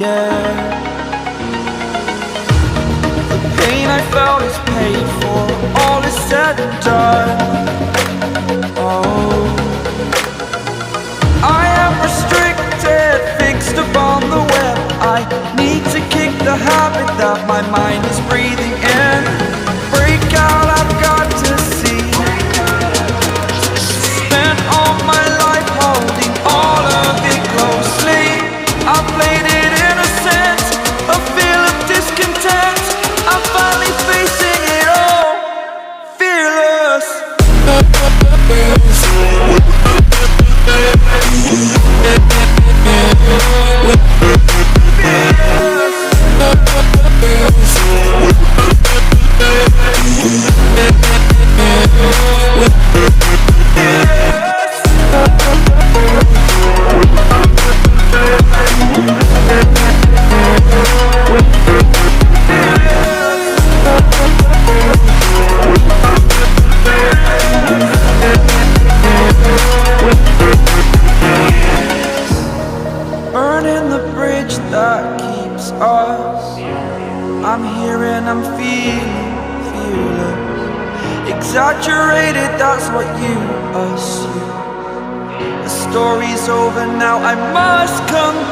Yeah, the pain I felt is paid for, all is said and done. Oh, I am restricted, fixed upon the web. I need to kick the habit that my mind is breathing in. Break out, I've got to see. Spent all my life holding all of it closely. I played it innocent, a feel of discontent. I'm finally facing it all, fearless. Burning the bridge that keeps us. I'm here and I'm feeling fearless. Exaggerated, that's what you assume. The story's over now, I must conclude.